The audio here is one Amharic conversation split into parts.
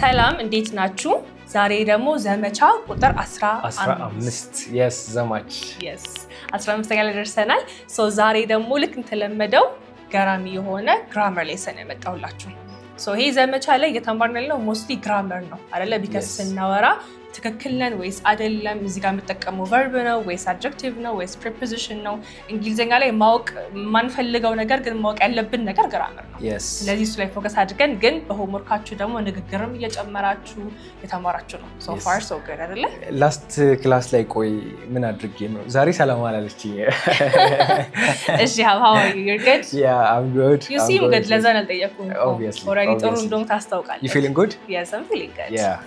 ሰላም እንዴት ናችሁ? ዛሬ ደግሞ ዘመቻ ቁጥር 15 yes ዘማች 15ኛ ላይ ደርሰናል። ዛሬ ደግሞ ልክ እንደተለመደው ገራሚ የሆነ ግራመር ሌሰን ያመጣሁላችሁ። ይሄ ዘመቻ ላይ እየተማርን ያለነው ሞስትሊ ግራመር ነው አይደለ? ቢካዝ ስናወራ ትክክል ነን ወይስ አይደለም፣ እዚህ ጋር የምጠቀመው ቨርብ ነው ወይስ አድጀክቲቭ ነው ወይስ ፕሪፖዚሽን ነው፣ እንግሊዝኛ ላይ ማወቅ የማንፈልገው ነገር ግን ማወቅ ያለብን ነገር ግራመር ነው። ስለዚህ እሱ ላይ ፎከስ አድርገን ግን በሆምወርካችሁ ደግሞ ንግግርም እየጨመራችሁ የተማራችሁ ነው። ሶ ፋር ሶ ጉድ አይደለ? ላስት ክላስ ላይ ቆይ ምን አድርጌ ነው ዛሬ ሰላም አላለችኝ? እሺ how are you? You're good? Yeah, I'm good. You seem good. ለዛ ነው ያልጠየኩህ። ኦልሬዲ ጥሩ እንደሆነ ታስታውቃለህ። You feeling good? Yes, I'm feeling good. Yeah.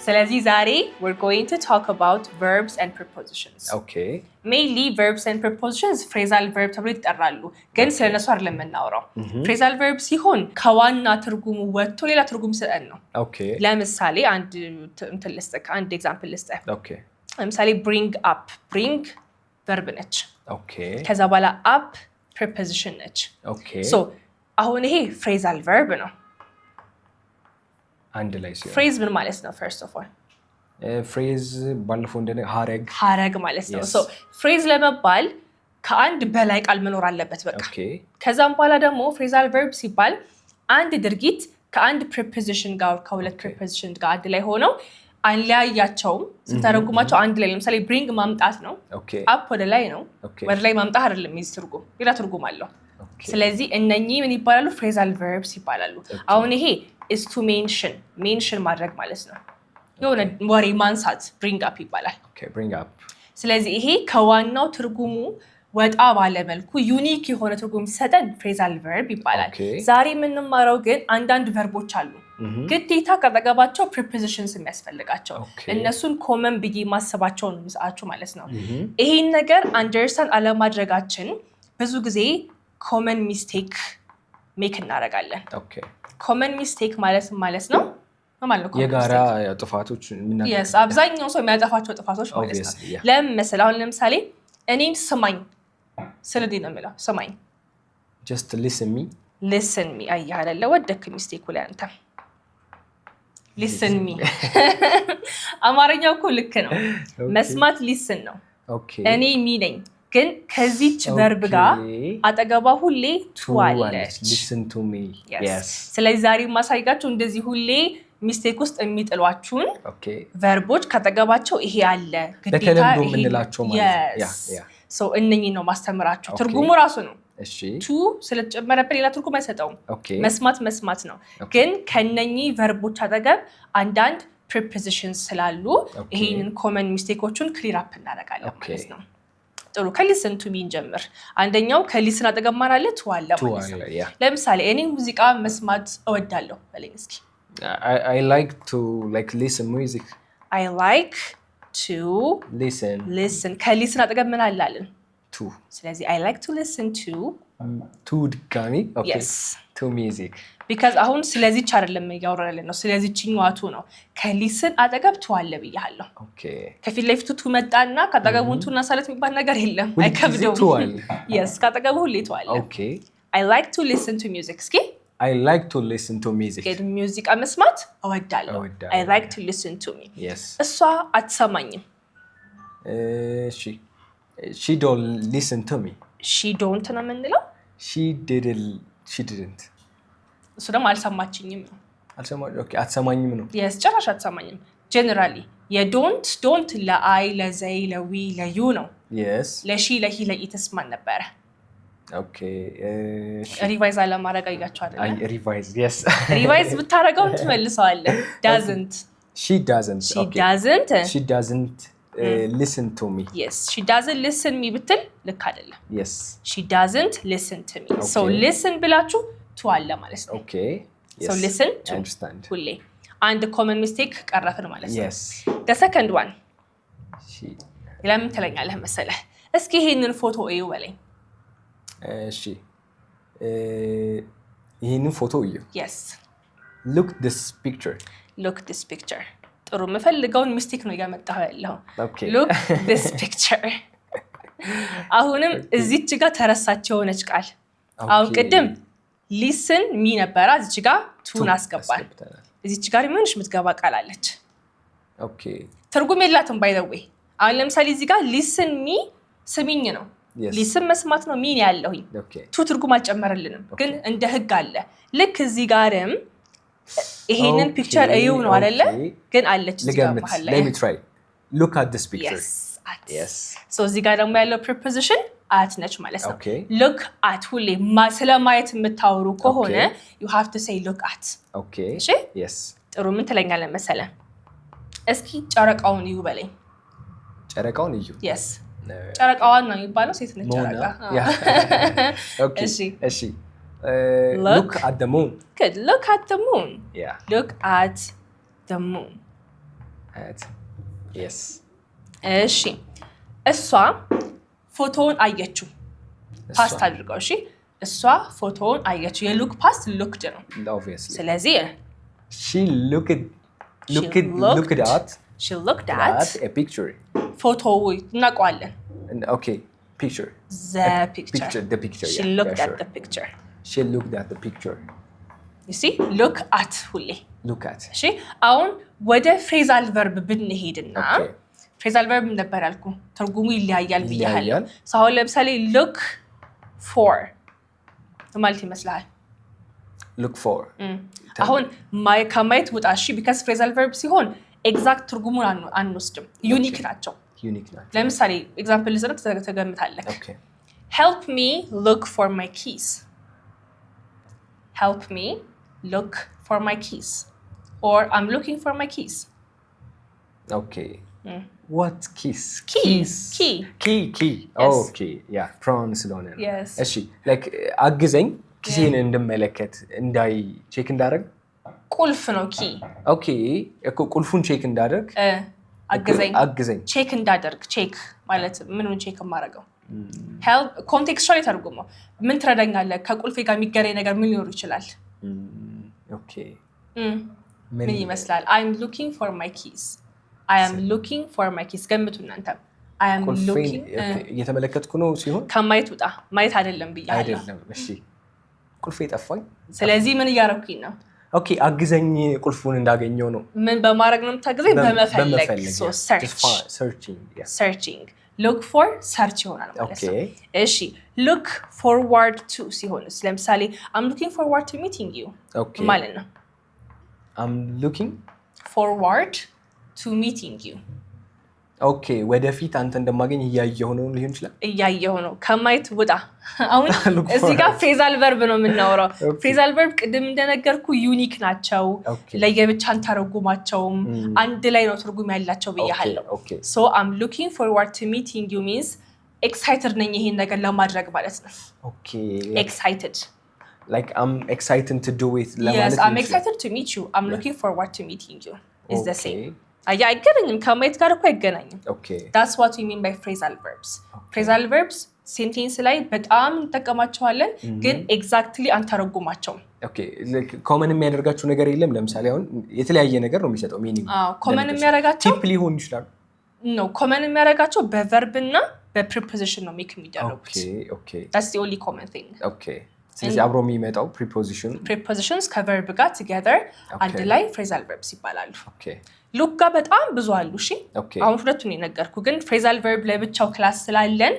ስለዚህ ዛሬ we're going to talk about verbs and prepositions. Okay. Mainly verbs and prepositions phrasal verb ተብሎ ይጠራሉ። ግን ስለነሱ አይደለም የምናወራው። phrasal verb ሲሆን ከዋና ትርጉሙ ወጥቶ ሌላ ትርጉም ሰጠን ነው። Okay. ለምሳሌ አንድ ኤግዛምፕል ልስጥህ። Okay. ለምሳሌ bring up. bring verb ነች። Okay. ከዛ በኋላ up preposition ነች። Okay. So አሁን ይሄ phrasal verb ነው። አንድ ላይ ሲሆን phrase ምን ማለት ነው? first of all phrase ባለፈው እንደነ ሐረግ ማለት ነው። so phrase ለመባል ከአንድ በላይ ቃል መኖር አለበት በቃ። ከዛም በኋላ ደግሞ phrasal verb ሲባል አንድ ድርጊት ከአንድ preposition ጋር ከሁለት preposition ጋር አንድ ላይ ሆነው አንለያያቸውም። ስንተረጉማቸው አንድ ላይ ለምሳሌ bring ማምጣት ነው። up ወደ ላይ ነው። ወደ ላይ ማምጣት አይደለም የዚህ ትርጉም፣ ሌላ ትርጉም አለው። ስለዚህ እነኚህ ምን ይባላሉ? phrasal verbs ይባላሉ። አሁን ይሄ is to mention ማድረግ ማለት ነው። የሆነ ወሬ ማንሳት bring up ይባላል። bring up። ስለዚህ ይሄ ከዋናው ትርጉሙ ወጣ ባለ መልኩ ዩኒክ የሆነ ትርጉም ሲሰጠን phrasal verb ይባላል። ዛሬ የምንማረው ግን አንዳንድ ቨርቦች አሉ ግዴታ ከጠገባቸው prepositions የሚያስፈልጋቸው እነሱን ኮመን ብዬ ማሰባቸው ነው የምሰጣችሁ ማለት ነው። ይሄን ነገር አንደርስታንድ አለማድረጋችን ብዙ ጊዜ ኮመን ሚስቴክ ሜክ እናደርጋለን። ኮመን ሚስቴክ ማለት ነው የጋራ ጥፋቶች yes አብዛኛው ሰው የሚያጠፋቸው ጥፋቶች ማለት ነው። ለምን መሰለህ? አሁን ለምሳሌ እኔን ስማኝ ስለዚህ ነው የምለው ስማኝ just listen me አየህ አይደለ? ወደክ ሚስቴኩ ላይ አንተ listen me አማርኛው እኮ ልክ ነው። መስማት listen ነው። እኔ ሚ ነኝ ግን ከዚች ቨርብ ጋር አጠገባ ሁሌ ቱ አለች። listen to me yes። ስለዚህ ዛሬ ማሳይጋችሁ እንደዚህ ሁሌ ሚስቴክ ውስጥ የሚጥሏችሁን ቨርቦች ካጠገባቸው ይሄ አለ ግዴታ ይሄ የምንላቸው ማለት ያ ሶ እነኚህ ነው ማስተምራችሁ። ትርጉሙ ራሱ ነው። ቱ ስለተጨመረበት ሌላ ትርጉም አይሰጠውም። መስማት ነው። ግን ከነኚህ ቨርቦች አጠገብ አንዳንድ prepositions ስላሉ ይሄንን ኮመን ሚስቴኮቹን ክሊር አፕ እናደርጋለን ማለት ነው። ጥሩ ከሊስን ቱ ሚ እንጀምር። አንደኛው ከሊስን አጠገብ ማን አለ? ቱ አለ ማለት ነው። ለምሳሌ እኔ ሙዚቃ መስማት እወዳለሁ በለኝ እስኪ። I like to listen music. I like to listen. ከሊስን አጠገብ ምን አላለን? to። ስለዚህ I like to listen to ድጋሚ yes to music because አሁን ስለዚህች አይደለም ያወራለን ነው ስለዚህችኛዋ ቱ ነው። ከሊስን አጠገብ ቱ አለ ብያለሁ። ከፊት ለፊቱ ቱ መጣና ካጠገቡ ቱ እና ሳለት የሚባል ነገር የለም። አይከብደውም። yes ካጠገቡ ሁሌ ቱ አለ። I like to listen to music። እስኪ I like to listen to music። ሙዚቃ መስማት እወዳለሁ። I like to listen to me yes። እሷ አትሰማኝም። she don't listen to me። she don't ነው የምንለው። she didn't እሱ ደግሞ አልሰማችኝም ነው። አትሰማኝም ነው። yes ጭራሽ አትሰማኝም። generally የዶንት ለአይ ለዘይ ለዊ ለዩ ነው። yes ለሺ ለሂ ለኢ ተስማን ነበረ። ሪቫይዝ አለማድረግ አያችሁ አይደል? ሪቫይዝ yes ሪቫይዝ ብታረገው ትመልሰዋለህ። she doesn't listen to me yes she doesn't listen me ብትል ልክ አይደለም። yes she doesn't listen to me so listen ብላችሁ ቱ አለ ማለት ነው። yes so listen to understand ሁሌ አንድ ኮመን ሚስቴክ ቀረፍን ማለት ነው። yes the second one ለምን ትለኛለህ መሰለህ? እስኪ ይሄንን ፎቶ እዩ በለኝ። እሺ ይሄንን ፎቶ እዩ። yes look this picture ጥሩ የምፈልገውን ሚስቴክ ነው እያመጣሁ ያለው። look this picture አሁንም እዚች ጋር ተረሳች የሆነች ቃል። አሁን ቅድም listen me ነበረ እዚች ጋር ቱን አስገባል። እዚች ጋር ምንሽ ምትገባ ቃል አለች ኦኬ ትርጉም የላትም ባይ ዘ ዌይ አሁን ለምሳሌ እዚህ ጋር listen me ስሚኝ ነው ሊስን መስማት ነው ሚን ያለውኝ ቱ ትርጉም አልጨመረልንም ግን እንደ ህግ አለ ልክ እዚህ ጋርም ይሄንን ፒክቸር እዩ ነው አይደለ ግን አለች እዚህ ጋር መሃል ላይ let me try look at this picture yes so እዚህ ጋር ደግሞ ያለው preposition at ነች ማለት ነው look at ሁሌ ስለማየት የምታወሩ ከሆነ you have to say look at okay እሺ yes ጥሩ ምን ትለኛለህ መሰለ እስኪ ጨረቃውን እዩ በለኝ ጨረቃውን እዩ yes ጨረቃዋን ነው የሚባለው ሴት ነች ጨረቃ okay እሺ look at the moon good look at the moon yeah look at the moon at yes እሺ እሷ ፎቶውን አየችው ፓስት አድርገው እሺ እሷ ፎቶውን አየችው የሉክ ፓስት looked ነው obviously ስለዚህ she looked at she looked at a picture photo እናውቀዋለን okay picture the picture she looked at the picture she looked at the picture you see look at ሁሌ look at እሺ አሁን ወደ phrasal verb ብንሄድና phrasal verb ነበር ያልኩ ትርጉሙ ይለያያል ብያለሁ ሳው ለምሳሌ look for ማለት ይመስላል look for አሁን ከማየት ውጣ እሺ because phrasal verb ሲሆን ኤግዛክት ትርጉሙን አንወስድም ዩኒክ ናቸው ለምሳሌ ኤግዛምፕል ልሰጥ ተገምታለህ help me look for my keys help me look for my keys or I'm looking for my keys okay what keys key yes. okay yeah pronoun ስለሆነ yes እሺ like አግዘኝ ኪሴን እንድመለከት እንዳይ ቼክ እንዳደርግ ቁልፍ ነው ኪ ኦኬ እኮ ቁልፉን ቼክ እንዳደርግ አግዘኝ ቼክ እንዳደርግ ቼክ ማለት ምኑን ቼክ ማድረገው help contextually ተርጉሞ ምን ትረዳኛለህ ከቁልፌ ጋር የሚገናኝ ነገር ምን ሊኖር ይችላል ኦኬ ምን ይመስላል I'm looking for my keys I am looking for my keys ገምቱ እናንተ I am looking እየተመለከትኩ ነው ሲሆን ከማየት ውጣ ማየት አይደለም ብያለሁ አይደለም እሺ ቁልፌ ጠፋኝ ስለዚህ ምን እያደረኩኝ ነው ኦኬ አግዘኝ ቁልፉን እንዳገኘው ነው ምን በማድረግ ነው የምታግዘኝ በመፈለግ so searching look for search ይሆናል ማለት ነው እሺ look forward to ሲሆንስ ለምሳሌ I'm looking forward to meeting you ማለት ነው I'm looking forward to meeting you ኦኬ ወደፊት አንተ እንደማገኝ እያየሁ ነው ሊሆን ይችላል እያየሁ ነው ከማየት ውጣ አሁን እዚህ ጋር phrasal verb ነው የምናወራው phrasal verb ቅድም እንደነገርኩ ዩኒክ ናቸው ለየብቻን ተረጉማቸውም አንድ ላይ ነው ትርጉም ያላቸው ብያለሁ so I'm looking forward to meeting you means excited ነኝ ይሄን ነገር ለማድረግ ማለት ነው okay excited like I'm excited to do it yes I'm excited to meet you I'm looking forward to meeting you is the same አይገናኝም ከማየት ጋር እኮ አይገናኝም okay that's what we mean by phrasal verbs phrasal verbs ሴንቴንስ ላይ በጣም እንጠቀማቸዋለን ግን ኤግዛክትሊ አንተረጉማቸውም ኦኬ ኮመን የሚያደርጋቸው ነገር የለም ለምሳሌ አሁን የተለያየ ነገር ነው የሚሰጠው ሚኒንግ ኮመን የሚያደርጋቸው ቲፕ ሊሆን ይችላል no ኮመን የሚያደርጋቸው በቨርብ እና በፕሪፖዚሽን ነው ሜክ የሚደረጉት okay that's the only common thing okay ስለዚህ አብሮ የሚመጣው prepositions ከቨርብ ጋር together አንድ ላይ phrasal verbs ይባላሉ okay look ጋር በጣም ብዙ አሉ እሺ አሁን ሁለቱን የነገርኩ ግን phrasal verb ለብቻው ክላስ ስላለን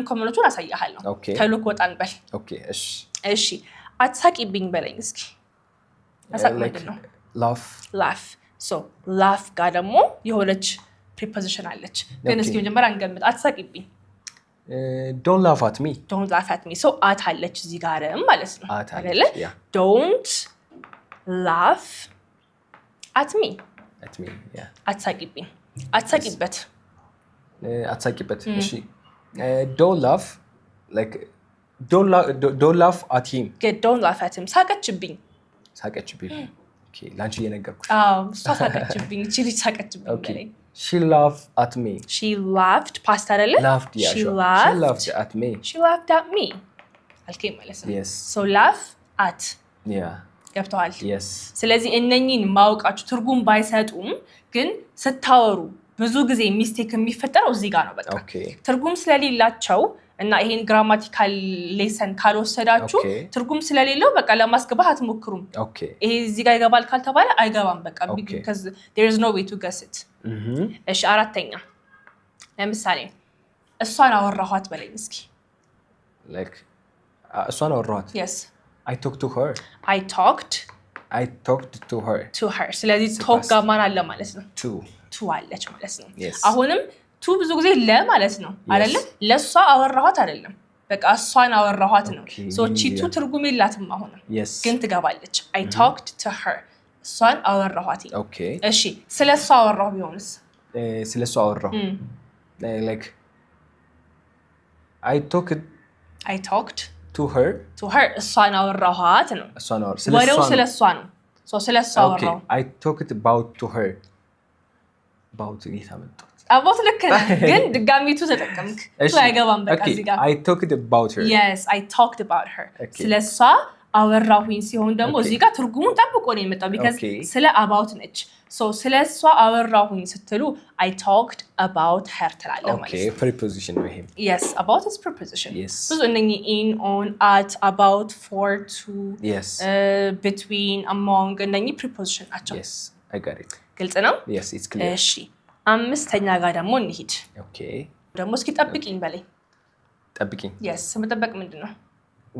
ኮመኖቹን አሳያለሁ ከሉክ ወጣን በል okay እሺ አትሳቂብኝ በለኝ እስኪ አሳቅ ምንድነው laugh so laugh ጋር ደግሞ የሆነች preposition አለች ግን እስኪ መጀመሪያ እንገምት አትሳቂብኝ don't laugh at me so at አለች እዚህ ጋርም ማለት ነው አይደለ don't laugh at me yeah አትሳቂብኝ አትሳቂበት እሺ don't laugh like don't laugh at him good don't laugh at him ሳቀችብኝ okay ላንቺ እየነገርኩሽ እሷ ሳቀችብኝ እቺ ልጅ ሳቀችብኝ በለኝ she laughed at me she laughed past አይደለ she laughed at me አልከኝ ማለት ነው so laugh at yeah ገብተዋል yes ስለዚህ እነኚህን ማውቃችሁ ትርጉም ባይሰጡም ግን ስታወሩ ብዙ ጊዜ ሚስቴክ የሚፈጠረው እዚህ ጋር ነው በቃ ትርጉም ስለሌላቸው እና ይሄን ግራማቲካል ሌሰን ካልወሰዳችሁ ትርጉም ስለሌለው በቃ ለማስገባት አትሞክሩም ይሄ እዚህ ጋር ይገባል ካልተባለ አይገባም በቃ because there is no way to guess it እሺ አራተኛ ለምሳሌ እሷን አወራኋት በለኝ እስኪ like እሷን አወራኋት yes I talked to her I talked to her ስለዚህ talk ጋር ማን አለ ማለት ነው to አለች ማለት ነው አሁንም to ብዙ ጊዜ ለ ማለት ነው አይደለ ለሷ አወራኋት አይደለም በቃ እሷን አወራኋት ነው so ቺቱ ትርጉም የላትም አሁን ግን ትገባለች I talked to her እሷን አወራኋት እሺ ስለሷ አወራሁ ቢሆንስ ስለሷ አወራሁ like I talked to her እሷን አወራኋት ነው ወሬው ስለሷ ነው so ስለሷ አወራሁ I talked about to her about ይታመጣ about ልክ ግን ድጋሚቱ ተጠቀምክ so አይገባም በቃ እዚህ ጋር I talked about her yes I talked about her ስለሷ አወራሁኝ ሲሆን ደግሞ እዚህ ጋር ትርጉሙን ጠብቆ ነው የመጣው because ስለ about ነች so ስለሷ አወራሁኝ ስትሉ I talked about her ትላለህ ማለት ነው preposition ነው ይሄ yes about is preposition ብዙ እነኚህ in on at about for to between among እነኚህ preposition ናቸው yes I got it ግልጽ ነው yes it's clear እሺ አምስተኛ ጋር ደግሞ እንሂድ ደግሞ እስኪ ጠብቂኝ በለኝ ጠብቂኝ yes መጠበቅ ምንድነው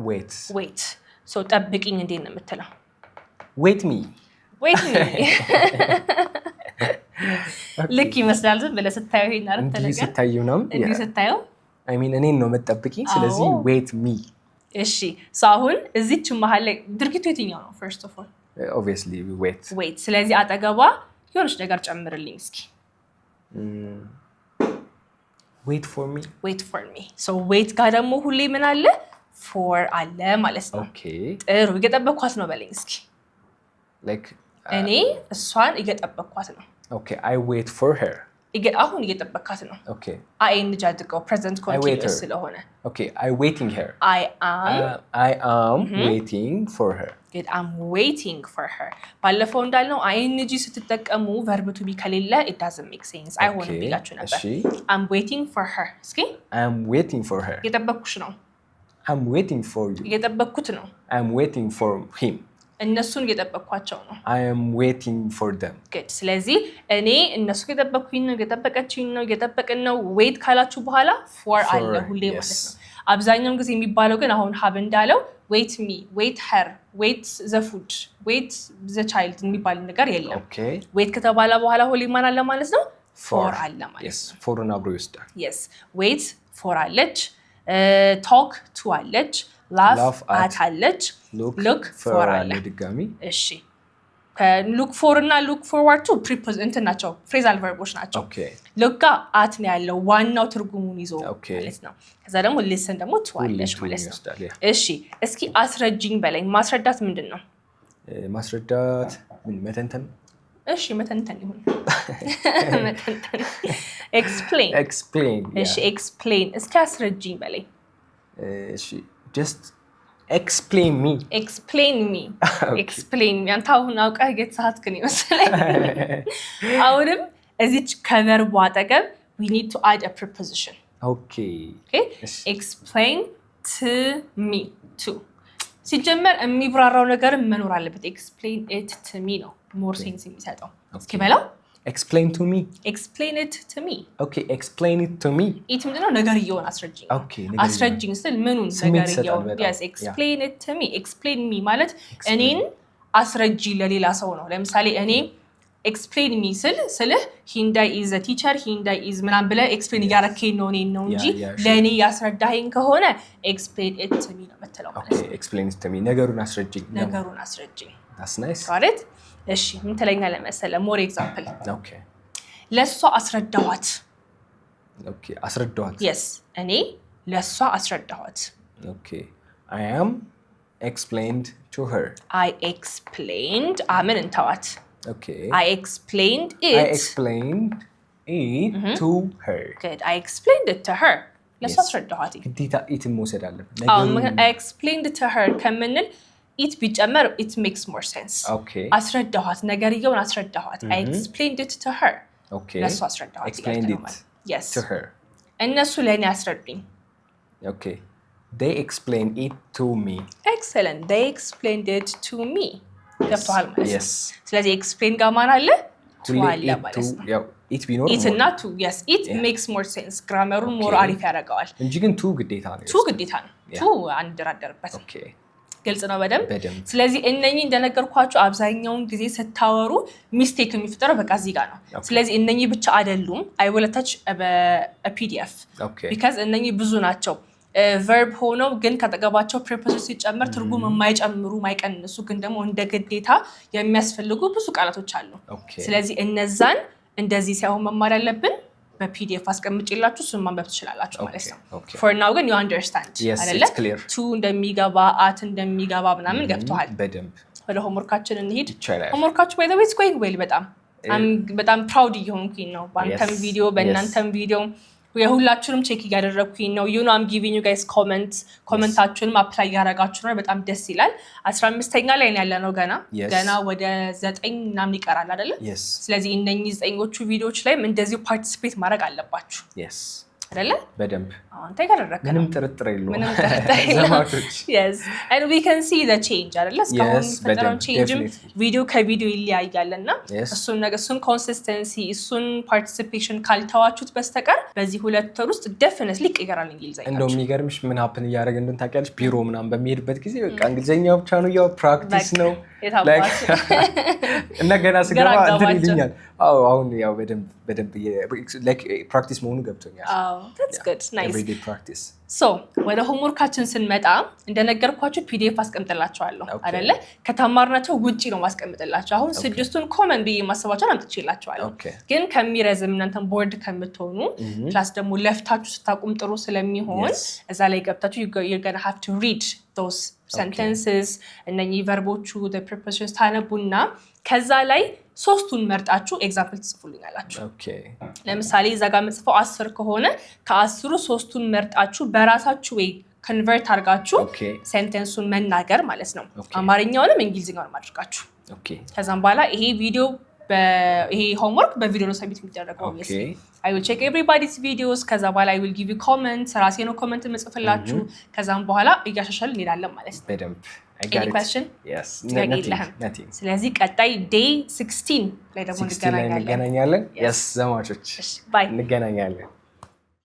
wait so ጠብቂኝ እንዴት ነው የምትለው wait me ልክ ይመስላል ዝም ብለህ ስታየው ይሄን አረፍተ ነገር ስታየው ነው እንዴ ስታየው I mean እኔን ነው መጠብቂኝ ስለዚህ wait me እሺ so አሁን እዚች መሃል ላይ ድርጊቱ የትኛው ነው first of all obviously wait ስለዚህ አጠገቧ የሆነች ነገር ጨምርልኝ እስኪ wait for me so wait ጋር ደግሞ ሁሌ ምን አለ for አለ ማለት ነው ጥሩ እየጠበቅኳት ነው በለኝ እስኪ like እኔ እሷን እየጠበቅኳት ነው I wait for her አሁን እየጠበቅኳት ነው ing አድርገው present continuous ስለሆነ I waiting her I am waiting for her good I'm waiting for her ባለፈው እንዳልነው ing ስትጠቀሙ verb to be ከሌለ it doesn't make sense አይሆንም ብላችሁ ነበር I'm waiting for her እስኪ I'm waiting for her እየጠበቅኩሽ ነው I'm waiting for you እየጠበቅኩት ነው I'm waiting for him እነሱን እየጠበቅኳቸው ነው I am waiting for them good ስለዚህ እኔ እነሱ እየጠበቅኩኝ ነው እየጠበቀችኝ ነው እየጠበቅን ነው wait ካላችሁ በኋላ for አለ ሁሌ ማለት ነው አብዛኛውን ጊዜ የሚባለው ግን አሁን ሀብ እንዳለው wait me wait her wait the food wait the child የሚባል ነገር የለም wait ከተባለ በኋላ ሁሌ ማን አለ ማለት ነው for አለ ማለት ነው yes for አብሮ ይወስዳል yes wait for አለች talk to አለች laugh at አለች look for አለ ድጋሚ እሺ look for እና look forward to preposition ናቸው phrasal verbs ናቸው look ጋር at ነው ያለው ዋናው ትርጉሙን ይዞ ማለት ነው ከዛ ደግሞ listen ደግሞ to አለች ማለት ነው እሺ እስኪ አስረጅኝ በለኝ ማስረዳት ምንድነው ማስረዳት ምን መተንተን እሺ መተንተን ይሁን መተንተን explain እሺ explain እስኪ አስረጅኝ በለኝ እሺ just explain me አንተ አሁን አውቀህ ገጽሃት ግን ይመስለኝ አሁንም እዚች ከቨርቡ አጠገብ we need to add a preposition okay explain to me to ሲጀመር የሚብራራው ነገር መኖር አለበት explain it to me ነው more sense የሚሰጠው እስኪ በለው explain to me okay explain it to me it ምንድነው ነገርየውን አስረጅኝ አስረጅኝ ስል ምኑን ነገርየውን yes explain it to me explain me ማለት እኔን አስረጂ ለሌላ ሰው ነው ለምሳሌ እኔ explain me ስልህ ሂንዳይ is a teacher ሂንዳይ is ምናምን ብለህ explain እያረከኝ ነው እኔን ነው እንጂ ለእኔ ያስረዳኸኝ ከሆነ explain it to me ነው የምትለው ማለት ነው explain it to me ነገሩን አስረጅኝ that's nice right እሺ ምን ትለኛለህ መሰለህ more example ለሷ አስረዳኋት አስረዳኋት yes እኔ ለሷ አስረዳኋት I am explained to her I explained አምን እንተዋት I explained it to her good I explained it to her ለሷ አስረዳኋት ግዴታ ኢትን መውሰድ አለብን I explained to her ከምንል it ቢጨመር it makes more sense አስረዳኋት ነገርየውን አስረዳኋት I explained it to her ለሷ አስረዳኋት explained it yes to her እነሱ ለኔ አስረዱኝ Okay. They explained it to me. Excellent. They explained it to me. ገብቶሃል ማለት ነው። Yes. ስለዚህ explain ጋር ማን አለ? to አለ ማለት ነው። ያው it ቢኖር it እና to yes it makes more sense ግራመሩን more አሪፍ ያደርገዋል እንጂ ግን to ግዴታ ነው። to ግዴታ ነው። to አንደራደርበት። Okay. ግልጽ ነው በደንብ። ስለዚህ እነኚህ እንደነገርኳችሁ አብዛኛውን ጊዜ ስታወሩ ሚስቴክ የሚፈጠረው በቃ እዚህ ጋር ነው። ስለዚህ እነኚህ ብቻ አይደሉም። I will attach a PDF because እነኚህ ብዙ ናቸው። verb ሆነው ግን ከተገባቸው preposition ሲጨመር ትርጉም የማይጨምሩ የማይቀንሱ ግን ደግሞ እንደ ግዴታ የሚያስፈልጉ ብዙ ቃላቶች አሉ። ስለዚህ እነዛን እንደዚህ ሳይሆን መማር ያለብን በፒዲኤፍ አስቀምጬላችሁ እሱን ማንበብ ትችላላችሁ ማለት ነው። for now ግን you understand አይደለ? to እንደሚገባ at እንደሚገባ ምናምን ገብቷል። በደንብ ወደ ሆምወርካችን እንሂድ። ሆምወርካችሁ by the way is going well በጣም proud እየሆንኩኝ ነው በአንተም ቪዲዮ በእናንተም ቪዲዮ የሁላችሁንም ቼክ እያደረኩኝ ነው። you know I'm giving you guys ኮመንታችሁንም አፕላይ ያደረጋችሁ ነው። በጣም ደስ ይላል። 15ኛ ላይ ነው ያለነው ገና ወደ 9 ምናምን ይቀራል አይደለ? ስለዚህ እነኚህ 9ኞቹ ቪዲዮዎች ላይም እንደዚሁ ፓርቲሲፔት ማድረግ አለባችሁ አይደለ? በደንብ አንተ ያደረከው ምንም ጥርጥር የለውም። ዘማቾች yes and we can see the change አይደለ? እስካሁን ፈጠረውን change ቪዲዮ ከቪዲዮ ይለያያልና እሱን ኮንሲስተንሲ እሱን ፓርቲሲፔሽን ካልተዋችሁት በስተቀር በዚህ 2 ወር ውስጥ definitely ይቀየራል እንግሊዘኛ። እንደው የሚገርምሽ ምን ሀፕን እያደረገ እንደሆነ ታውቂያለሽ? ቢሮ ምናምን በሚሄድበት ጊዜ በቃ እንግሊዘኛ ብቻ ነው ያው ፕራክቲስ ነው እና ገና ስገባ እንትን ይልኛል። አሁን ያው በደንብ like ፕራክቲስ መሆኑ ገብቶኛል። that's good nice everyday practice. so ወደ ሆምወርካችን ስንመጣ እንደነገርኳችሁ ፒዲኤፍ አስቀምጥላችኋለሁ አይደለ? ከተማርናቸው ውጪ ነው ማስቀምጥላችሁ። አሁን 6ቱን ኮመን ብዬ ማሰባቸውን አምጥቼላችኋለሁ። ግን ከሚረዝም እናንተን ቦርድ ከምትሆኑ ፕላስ ደግሞ ለፍታችሁ ስታቁም ጥሩ ስለሚሆን እዛ ላይ ገብታችሁ you're gonna have to read those sentences እነኚህ ቨርቦቹ the prepositions ታነቡና ከዛ ላይ 3ቱን መርጣችሁ ኤግዛምፕል ትጽፉልኛላችሁ። ለምሳሌ እዛ ጋር የምጽፈው 10 ከሆነ ከ10ሩ 3ቱን መርጣችሁ በራሳችሁ ወይ ኮንቨርት አድርጋችሁ ሴንተንሱን መናገር ማለት ነው። አማርኛውንም እንግሊዝኛውንም አድርጋችሁ ከዛም በኋላ ይሄ ቪዲዮ ይሄ ሆምወርክ በቪዲዮ ነው ሰብሚት የሚደረገው። I will check everybody's videos ከዛ በኋላ I will give you comments ራሴ ነው ኮሜንት መጽፍላችሁ ከዛም በኋላ እያሻሻልን እንሄዳለን ማለት ነው። በደንብ any question? Yes. Nothing. ስለዚህ ቀጣይ day 16 ላይ ደግሞ እንገናኛለን። Yes ዘማቾች bye እንገናኛለን።